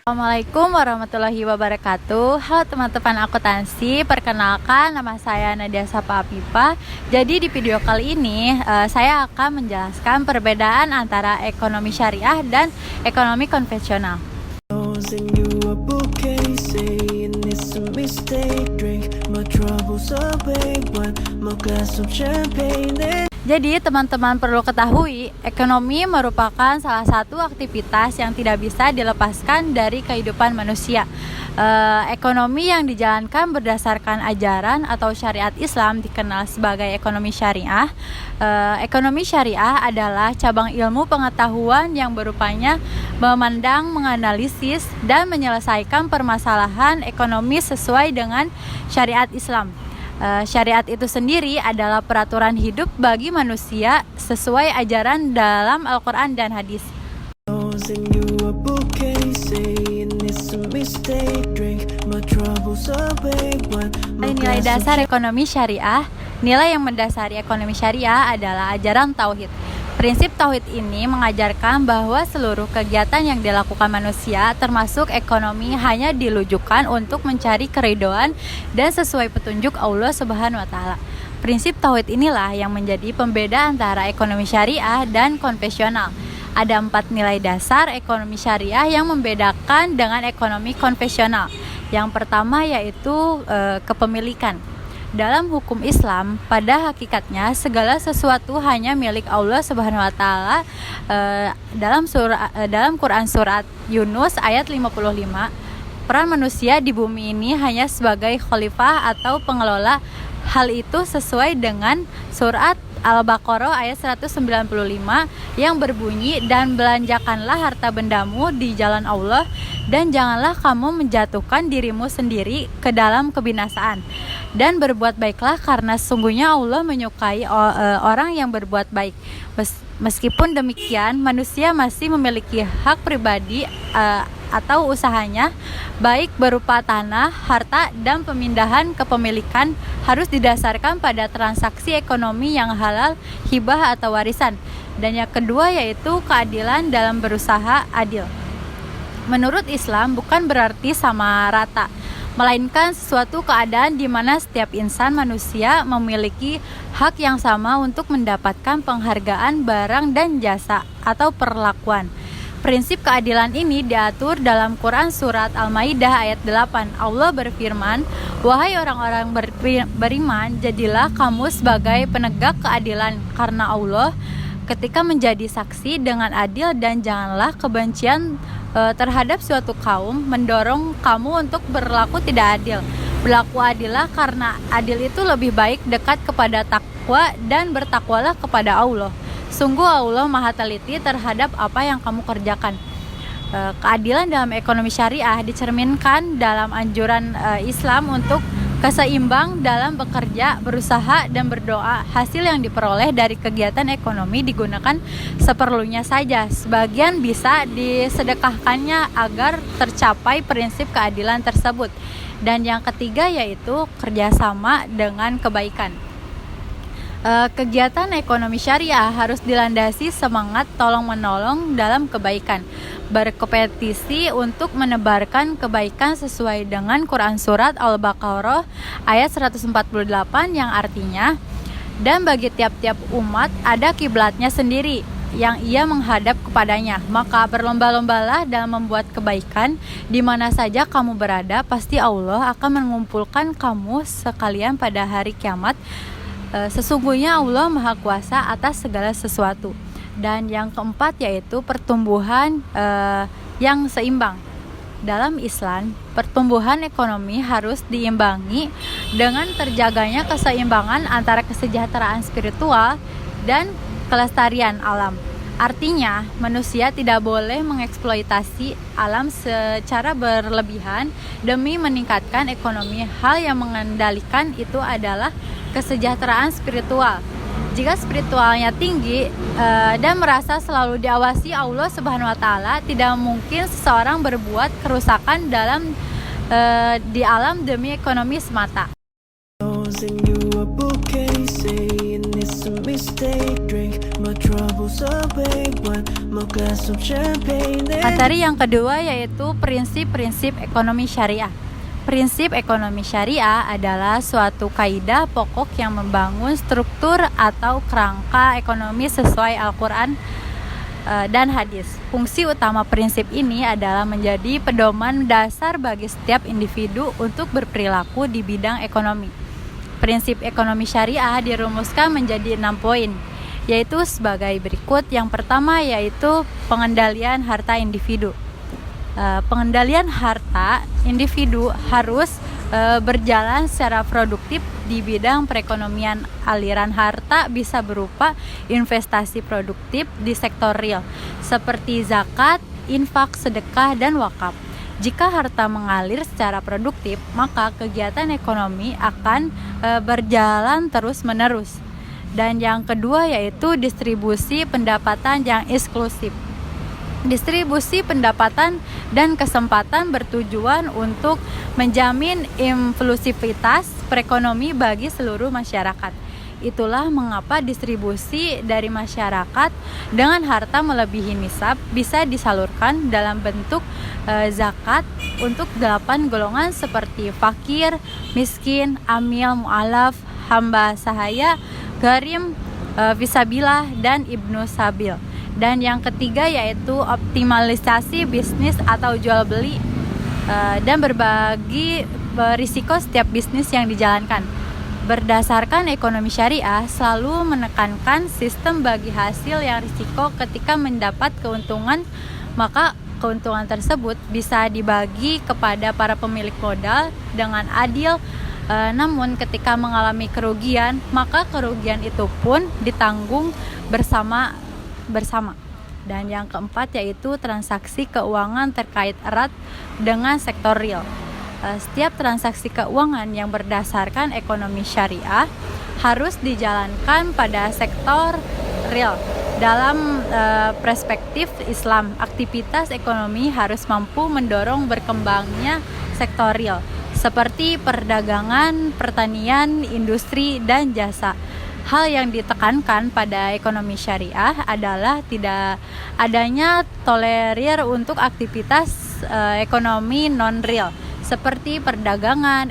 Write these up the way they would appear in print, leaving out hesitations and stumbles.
Assalamualaikum warahmatullahi wabarakatuh. Halo teman-teman akuntansi, perkenalkan nama saya Nadia Sapa Apipa. Jadi di video kali ini saya akan menjelaskan perbedaan antara ekonomi syariah dan ekonomi konvensional. Jadi teman-teman perlu ketahui, ekonomi merupakan salah satu aktivitas yang tidak bisa dilepaskan dari kehidupan manusia. Ekonomi yang dijalankan berdasarkan ajaran atau syariat Islam dikenal sebagai ekonomi syariah. Ekonomi syariah adalah cabang ilmu pengetahuan yang berupaya memandang, menganalisis, dan menyelesaikan permasalahan ekonomi sesuai dengan syariat Islam. Syariat itu sendiri adalah peraturan hidup bagi manusia sesuai ajaran dalam Al-Quran dan hadis. Nilai dasar ekonomi syariah. Nilai yang mendasari ekonomi syariah adalah ajaran tauhid. Prinsip tauhid ini mengajarkan bahwa seluruh kegiatan yang dilakukan manusia, termasuk ekonomi, hanya dilujukan untuk mencari keridhaan dan sesuai petunjuk Allah Subhanahu wa Ta'ala. Prinsip tauhid inilah yang menjadi pembeda antara ekonomi syariah dan konvensional. Ada 4 nilai dasar ekonomi syariah yang membedakan dengan ekonomi konvensional. Yang pertama yaitu kepemilikan. Dalam hukum Islam, pada hakikatnya segala sesuatu hanya milik Allah Subhanahu wa Ta'ala. Dalam Quran surat Yunus ayat 55, peran manusia di bumi ini hanya sebagai khalifah atau pengelola. Hal itu sesuai dengan surat Al-Baqarah ayat 195 yang berbunyi, dan belanjakanlah harta bendamu di jalan Allah, dan janganlah kamu menjatuhkan dirimu sendiri ke dalam kebinasaan, dan berbuat baiklah karena sesungguhnya Allah menyukai orang yang berbuat baik. Meskipun demikian, manusia masih memiliki hak pribadi atau usahanya, baik berupa tanah, harta, dan pemindahan kepemilikan harus didasarkan pada transaksi ekonomi yang halal, hibah atau warisan. Dan yang kedua yaitu keadilan dalam berusaha adil. Menurut Islam bukan berarti sama rata, melainkan suatu keadaan di mana setiap insan manusia memiliki hak yang sama untuk mendapatkan penghargaan barang dan jasa atau perlakuan. Prinsip keadilan ini diatur dalam Quran surat Al-Maidah ayat 8. Allah berfirman, "Wahai orang-orang beriman, jadilah kamu sebagai penegak keadilan karena Allah ketika menjadi saksi dengan adil, dan janganlah kebencian terhadap suatu kaum mendorong kamu untuk berlaku tidak adil. Berlaku adillah karena adil itu lebih baik, dekat kepada takwa, dan bertakwalah kepada Allah. Sungguh Allah Maha teliti terhadap apa yang kamu kerjakan." Keadilan dalam ekonomi syariah dicerminkan dalam anjuran Islam untuk keseimbang dalam bekerja, berusaha, dan berdoa. Hasil yang diperoleh dari kegiatan ekonomi digunakan seperlunya saja. Sebagian bisa disedekahkannya agar tercapai prinsip keadilan tersebut. Dan yang ketiga yaitu kerjasama dengan kebaikan. Kegiatan ekonomi syariah harus dilandasi semangat tolong-menolong dalam kebaikan, berkompetisi untuk menebarkan kebaikan sesuai dengan Quran surat Al-Baqarah ayat 148 yang artinya, dan bagi tiap-tiap umat ada kiblatnya sendiri yang ia menghadap kepadanya, maka berlomba-lombalah dalam membuat kebaikan. Di mana saja kamu berada, pasti Allah akan mengumpulkan kamu sekalian pada hari kiamat. Sesungguhnya Allah Maha Kuasa atas segala sesuatu. Dan yang keempat yaitu pertumbuhan yang seimbang. Dalam Islam, pertumbuhan ekonomi harus diimbangi dengan terjaganya keseimbangan antara kesejahteraan spiritual dan kelestarian alam. Artinya, manusia tidak boleh mengeksploitasi alam secara berlebihan demi meningkatkan ekonomi. Hal yang mengendalikan itu adalah kesejahteraan spiritual. Jika spiritualnya tinggi dan merasa selalu diawasi Allah Subhanahu wa Ta'ala, tidak mungkin seseorang berbuat kerusakan di alam demi ekonomi semata. Materi yang kedua yaitu prinsip-prinsip ekonomi syariah. Prinsip ekonomi syariah adalah suatu kaidah pokok yang membangun struktur atau kerangka ekonomi sesuai Al-Quran dan hadis. Fungsi utama prinsip ini adalah menjadi pedoman dasar bagi setiap individu untuk berperilaku di bidang ekonomi. Prinsip ekonomi syariah dirumuskan menjadi 6 poin, yaitu sebagai berikut. Yang pertama yaitu pengendalian harta individu. Pengendalian harta individu harus berjalan secara produktif di bidang perekonomian. Aliran harta bisa berupa investasi produktif di sektor real seperti zakat, infak, sedekah, dan wakaf. Jika harta mengalir secara produktif, maka kegiatan ekonomi akan berjalan terus-menerus. Dan yang kedua yaitu distribusi pendapatan yang eksklusif. Distribusi pendapatan dan kesempatan bertujuan untuk menjamin inklusivitas perekonomi bagi seluruh masyarakat. Itulah mengapa distribusi dari masyarakat dengan harta melebihi nisab bisa disalurkan dalam bentuk zakat untuk 8 golongan seperti fakir, miskin, amil, mu'alaf, hamba sahaya, gharim, fisabilillah, dan ibnu sabil. Dan yang ketiga yaitu optimalisasi bisnis atau jual beli dan berbagi risiko setiap bisnis yang dijalankan. Berdasarkan ekonomi syariah selalu menekankan sistem bagi hasil yang risiko. Ketika mendapat keuntungan, maka keuntungan tersebut bisa dibagi kepada para pemilik modal dengan adil. Namun ketika mengalami kerugian, maka kerugian itu pun ditanggung bersama. Dan yang keempat yaitu transaksi keuangan terkait erat dengan sektor real. Setiap transaksi keuangan yang berdasarkan ekonomi syariah harus dijalankan pada sektor real. Dalam perspektif Islam, aktivitas ekonomi harus mampu mendorong berkembangnya sektor real seperti perdagangan, pertanian, industri, dan jasa. Hal yang ditekankan pada ekonomi syariah adalah tidak adanya tolerir untuk aktivitas ekonomi non-real seperti perdagangan,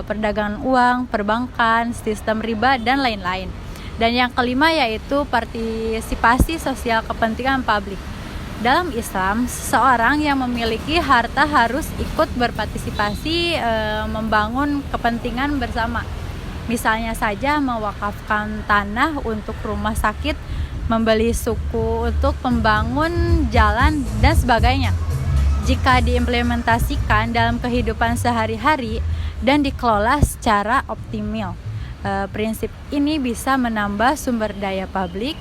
perdagangan uang, perbankan, sistem riba, dan lain-lain. Dan yang kelima yaitu partisipasi sosial kepentingan publik. Dalam Islam, seseorang yang memiliki harta harus ikut berpartisipasi membangun kepentingan bersama. Misalnya saja mewakafkan tanah untuk rumah sakit, membeli suku untuk membangun jalan, dan sebagainya. Jika diimplementasikan dalam kehidupan sehari-hari dan dikelola secara optimal, prinsip ini bisa menambah sumber daya publik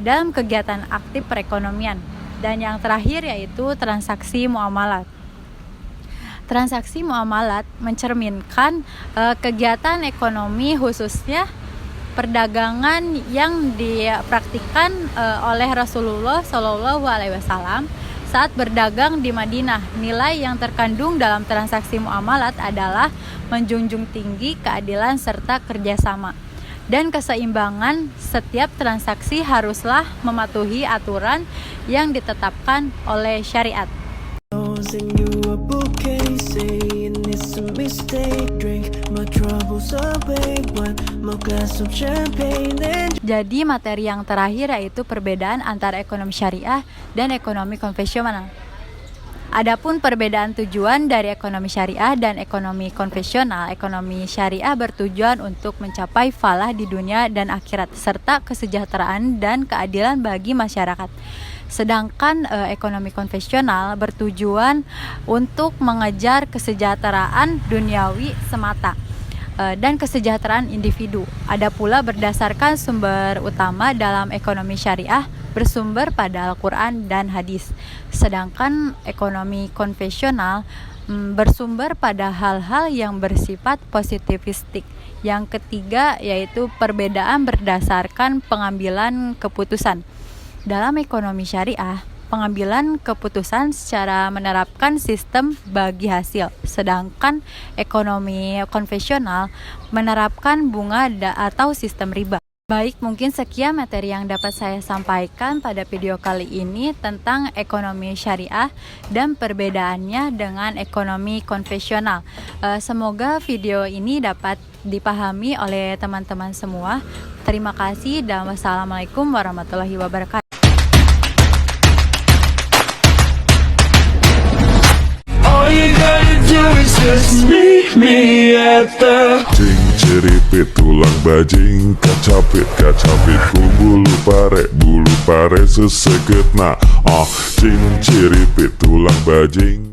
dalam kegiatan aktif perekonomian. Dan yang terakhir yaitu transaksi muamalat. Transaksi muamalat mencerminkan kegiatan ekonomi khususnya perdagangan yang dipraktikkan oleh Rasulullah SAW saat berdagang di Madinah. Nilai yang terkandung dalam transaksi muamalat adalah menjunjung tinggi keadilan serta kerjasama dan keseimbangan. Setiap transaksi haruslah mematuhi aturan yang ditetapkan oleh syariat. Jadi materi yang terakhir yaitu perbedaan antara ekonomi syariah dan ekonomi konvensional. Adapun perbedaan tujuan dari ekonomi syariah dan ekonomi konvensional, ekonomi syariah bertujuan untuk mencapai falah di dunia dan akhirat serta kesejahteraan dan keadilan bagi masyarakat. Sedangkan ekonomi konvensional bertujuan untuk mengejar kesejahteraan duniawi semata dan kesejahteraan individu. Ada pula berdasarkan sumber utama dalam ekonomi syariah bersumber pada Al-Quran dan hadis. Sedangkan ekonomi konvensional bersumber pada hal-hal yang bersifat positivistik. Yang ketiga yaitu perbedaan berdasarkan pengambilan keputusan. Dalam ekonomi syariah, pengambilan keputusan secara menerapkan sistem bagi hasil, sedangkan ekonomi konvensional menerapkan bunga atau sistem riba. Baik, mungkin sekian materi yang dapat saya sampaikan pada video kali ini tentang ekonomi syariah dan perbedaannya dengan ekonomi konvensional. Semoga video ini dapat dipahami oleh teman-teman semua. Terima kasih dan wassalamualaikum warahmatullahi wabarakatuh. All you gotta do is just meet me at the Ceripit tulang bajing, kacapit ku bulu pare seseketna. Ceripit tulang bajing.